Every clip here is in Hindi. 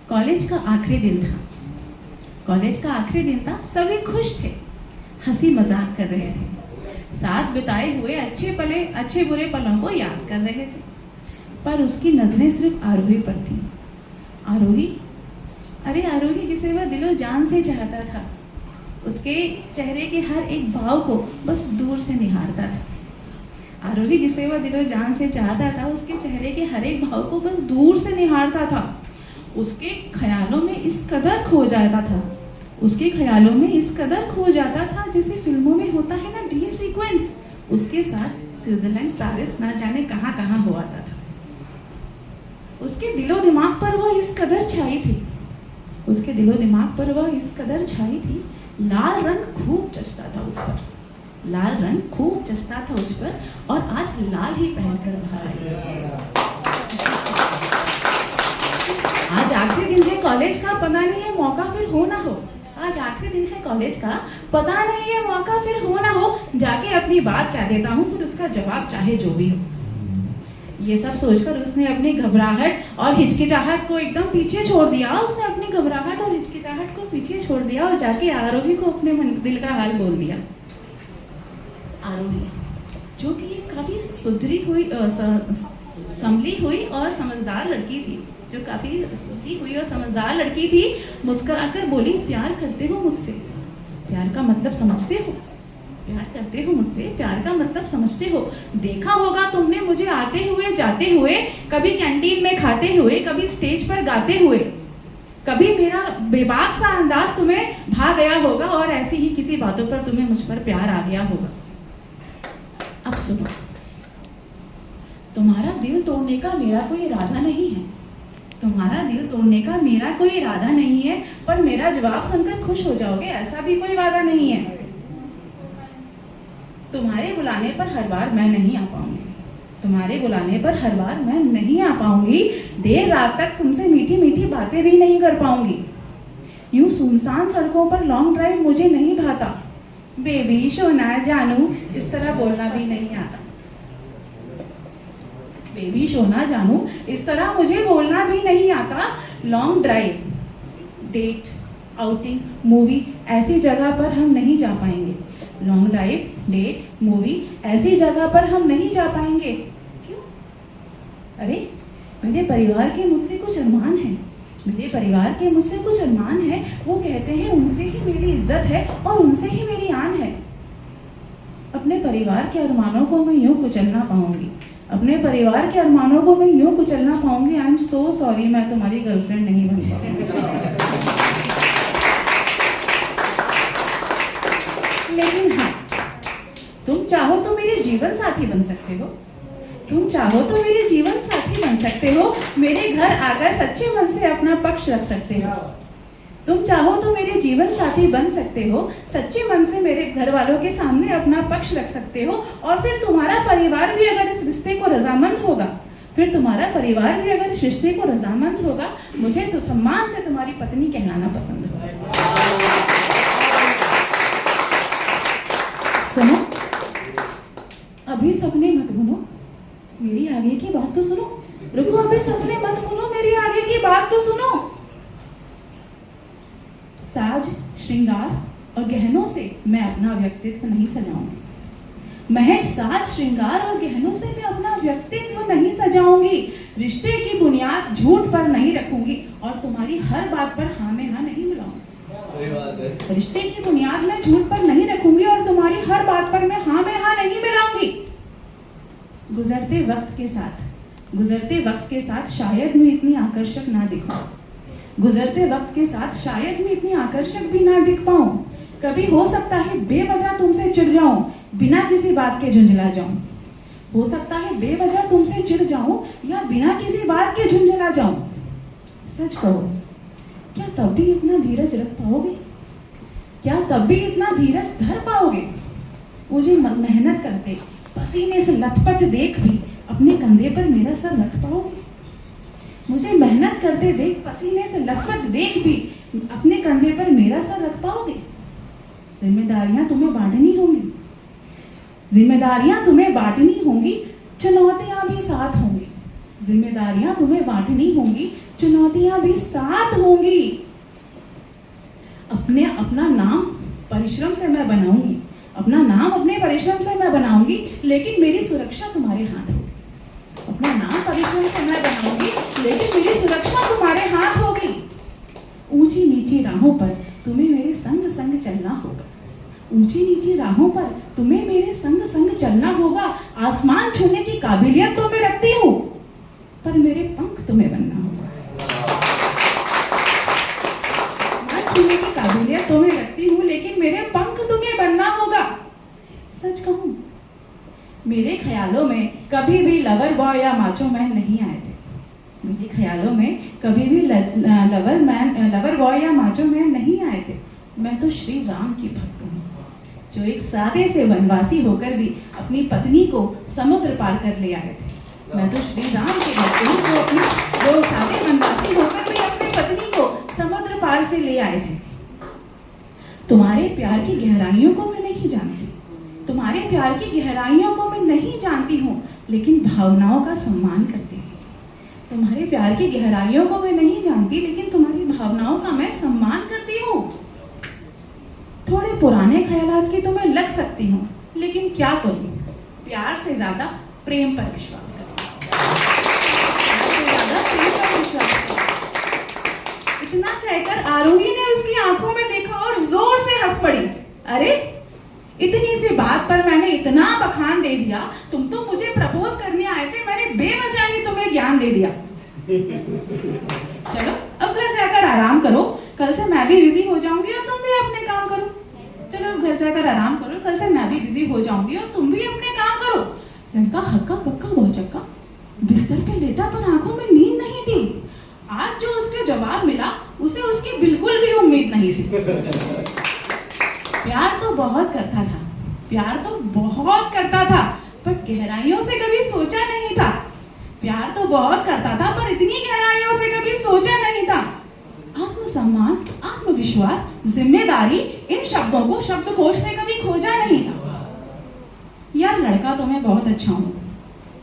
कॉलेज का आखिरी दिन था। कॉलेज का आखिरी दिन था, सभी खुश थे, हंसी मजाक कर रहे थे, साथ बिताए हुए अच्छे बुरे पलों को याद कर रहे थे। पर उसकी नजरें सिर्फ आरोही पर थी। आरोही जिसे वह दिलो जान से चाहता था, उसके चेहरे के हर एक भाव को बस दूर से निहारता था। आरोही जिसे वह दिलो जान से चाहता था, उसके चेहरे के हर एक भाव को बस दूर से निहारता था। उसके ख्यालों में इस कदर खो जाता था, जैसे फिल्मों में होता है ना ड्रीम सीक्वेंस। उसके साथ स्विट्जरलैंड, पेरिस, ना जाने कहाँ कहाँ हो आता था। उसके दिलो दिमाग पर वह इस कदर छाई थी, लाल रंग खूब जचता था उस पर, और आज लाल ही पहनकर बाहर आई। आज आखिरी दिन है कॉलेज का, पता नहीं है मौका फिर हो ना हो। जाके अपनी बात कह देता हूँ, फिर उसका जवाब चाहे जो भी हो। ये सब सोचकर उसने अपनी घबराहट और हिचकिचाहट को एकदम पीछे छोड़ दिया। और जाके आरोही को अपने दिल का हाल बोल दिया। आरोही, जो कि ये काफी सुधरी हुई, संभली हुई और समझदार लड़की थी, मुस्कुराकर बोली, प्यार करते हो मुझसे? प्यार का मतलब समझते हो? प्यार का मतलब समझते हो? देखा होगा तुमने मुझे आते हुए जाते हुए, कभी कैंटीन में खाते हुए, कभी स्टेज पर गाते हुए, कभी मेरा बेबाक सा अंदाज तुम्हें भा गया होगा, और ऐसी ही किसी बातों पर तुम्हें मुझ पर प्यार आ गया होगा। अब सुनो, तुम्हारा दिल तोड़ने का मेरा कोई इरादा नहीं है, पर मेरा जवाब सुनकर खुश हो जाओगे, ऐसा भी कोई वादा नहीं है। तुम्हारे बुलाने पर हर बार मैं नहीं आ पाऊंगी। देर रात तक तुमसे मीठी मीठी बातें भी नहीं कर पाऊंगी। यूं सुनसान सड़कों पर लॉन्ग ड्राइव मुझे नहीं भाता। बेबी, सोना, जानू, इस तरह बोलना भी नहीं आता। मुझे बोलना भी नहीं आता। Long drive, date, outing, movie, ऐसी जगह पर हम नहीं जा पाएंगे। क्यों? अरे, मेरे परिवार के मुझसे कुछ अरमान है। वो कहते हैं उनसे ही मेरी इज्जत है और उनसे ही मेरी आन है। अपने परिवार के अरमानों को मैं यूं कुचलना पाऊंगी। आई एम सो सॉरी, मैं तुम्हारी गर्लफ्रेंड नहीं बन पाऊंगी। लेकिन हाँ, तुम चाहो तो मेरे जीवन साथी बन सकते हो। मेरे घर आकर सच्चे मन से अपना पक्ष रख सकते हो। सच्चे मन से मेरे घर वालों के सामने अपना पक्ष रख सकते हो। और फिर तुम्हारा परिवार भी अगर इस रिश्ते को रजामंद होगा, मुझे तो सम्मान से तुम्हारी पत्नी कहलाना पसंद होगा। सुनो, अभी सपने मत बुनो, मेरी आगे की बात तो सुनो। साज, श्रृंगार और गहनों से मैं अपना व्यक्तित्व नहीं सजाऊंगी। रिश्ते की बुनियाद झूठ पर नहीं रखूंगी और तुम्हारी हर बात पर हाँ में हाँ नहीं मिलाऊंगी। गुजरते वक्त के साथ शायद मैं इतनी आकर्षक भी ना दिख पाऊं। कभी हो सकता है बेवजह तुमसे चिढ़ जाऊं, बिना किसी बात के झुंझला जाऊं। सच कहो, क्या तब भी इतना धीरज धर पाओगे? मुझे मेहनत करते, पसीने से लथपथ देख भी अपने कंधे पर मेरा सर रख पाओगे? जिम्मेदारियां तुम्हें बांटनी होंगी, चुनौतियां भी साथ होंगी। जिम्मेदारियां तुम्हें बांटनी होंगी, चुनौतियां भी साथ होंगी। अपना नाम परिश्रम से मैं बनाऊंगी, अपना नाम अपने परिश्रम से मैं बनाऊंगी, लेकिन मेरी सुरक्षा तुम्हारे हाथ होगी। अपना नाम परिश्रम से मैं बनाऊंगी, लेकिन मेरी सुरक्षा तुम्हारे हाथ होगी। ऊंची नीची राहों पर तुम्हें मेरे संग संग चलना होगा, ऊंची नीची राहों पर तुम्हें मेरे संग संग चलना होगा। आसमान छूने की काबिलियत तो मैं रखती हूँ, पर मेरे पंख तुम्हें बनना होगा। आसमान छूने की काबिलियत तो मैं रखती हूँ, लेकिन मेरे पंख तुम्हें बनना होगा। सच कहूँ, मेरे ख्यालों में कभी भी लवर बॉय या माचो मैन नहीं आए थे। मेरे ख्यालों में कभी भी लवर बॉय या माचो मैन नहीं आए थे। मैं तो श्री राम की भक्त हूँ, जो एक सादे से वनवासी होकर भी अपनी पत्नी को समुद्र पार कर ले आए थे। मैं तो श्री राम के भक्त हूँ, जो सादे वनवासी होकर भी अपनी पत्नी को समुद्र पार से ले आए थे। तुम्हारे प्यार की गहराइयों को मैं नहीं जानती, तुम्हारे प्यार की गहराइयों को मैं नहीं जानती हूँ, लेकिन भावनाओं का सम्मान करती हूँ। तुम्हारे प्यार की गहराइयों को मैं नहीं जानती, लेकिन तुम्हारी भावनाओं का मैं सम्मान करती हूँ। थोड़े पुराने ख्यालात की तो मैं लग सकती हूँ, लेकिन क्या करूँ, प्यार से ज्यादा प्रेम पर विश्वास करती हूँ। प्यार से ज्यादा प्रेम पर विश्वास करती हूँ। इतना कहकर आरोही ने उसकी आंखों में देखा और जोर से हंस पड़ी। अरे, इतनी सी बात पर मैंने इतना बखान दे दिया, तुम तो मुझे प्रपोज करने आए थे, मैंने बेवजह ही तुम्हें ज्ञान दे दिया। चलो अब घर जाकर आराम करो, कल से मैं भी बिजी हो जाऊंगी और तुम भी अपने काम करो। चलो घर जाकर आराम करो, कल से मैं भी बिजी हो जाऊंगी और तुम भी अपने काम करो। लड़का हक्का बक्का भौचक्का बिस्तर पे लेटा, पर आंखों में नींद नहीं थी। आज जो उसके जवाब मिला, उसे उसकी बिल्कुल भी उम्मीद नहीं थी। प्यार तो बहुत करता था, प्यार तो बहुत करता था, पर गहराइयों से कभी सोचा नहीं था। प्यार तो बहुत करता था, पर इतनी गहराइयों से कभी सोचा नहीं था। आत्मसम्मान, आत्मविश्वास, जिम्मेदारी, इन शब्दों को शब्दकोश में कभी खोजा नहीं था। यार लड़का तो मैं बहुत अच्छा हूँ,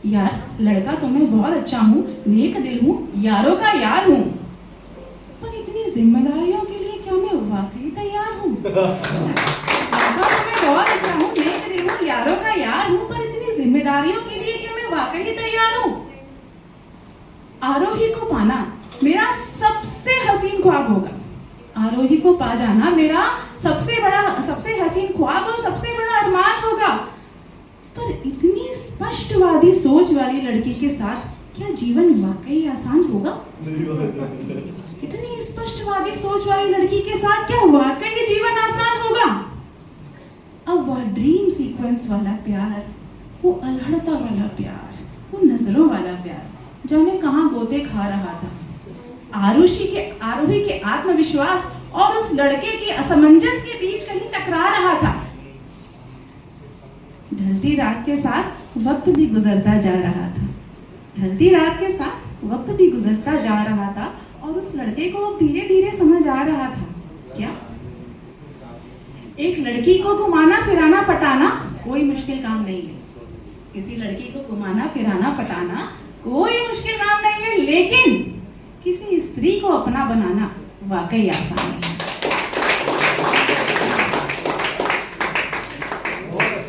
यार लड़का तो मैं बहुत अच्छा हूँ, नेक दिल हूँ, यारों का यार हूँ, पर इतनी जिम्मेदारियों के लिए क्या मैं वाकई तैयार हूँ? लड़का तो मैं बहुत अच्छा हूँ, नेक दिल हूँ, यारों का यार हूँ, पर इतनी जिम्मेदारियों के लिए क्या मैं वाकई तैयार हूँ? आरोही को पाना मेरा सबसे हसीन ख्वाब होगा। आरोही को पा जाना मेरा सबसे हसीन ख्वाब और सबसे बड़ा अरमान होगा। पर इतनी स्पष्टवादी सोच वाली लड़की के साथ क्या जीवन वाकई आसान होगा? इतनी स्पष्टवादी सोच वाली लड़की के साथ क्या वाकई जीवन आसान होगा? अब वह ड्रीम सीक्वेंस वाला प्यार, वो अल्हड़ता वाला प्यार, वो नजरों वाला प्यार, जाने कहां गोते खा रहा था। आरोही के आत्मविश्वास और उस लड़के के असमंजस के बीच कहीं टकरा रहा था। ढलती रात के साथ वक्त भी गुजरता जा रहा था, ढलती रात के साथ वक्त भी गुजरता जा रहा था, और उस लड़के को अब धीरे धीरे समझ आ रहा था क्या एक लड़की को घुमाना फिराना पटाना कोई मुश्किल काम नहीं है। किसी लड़की को घुमाना फिराना पटाना कोई मुश्किल काम नहीं है, लेकिन किसी स्त्री को अपना बनाना वाकई आसान है।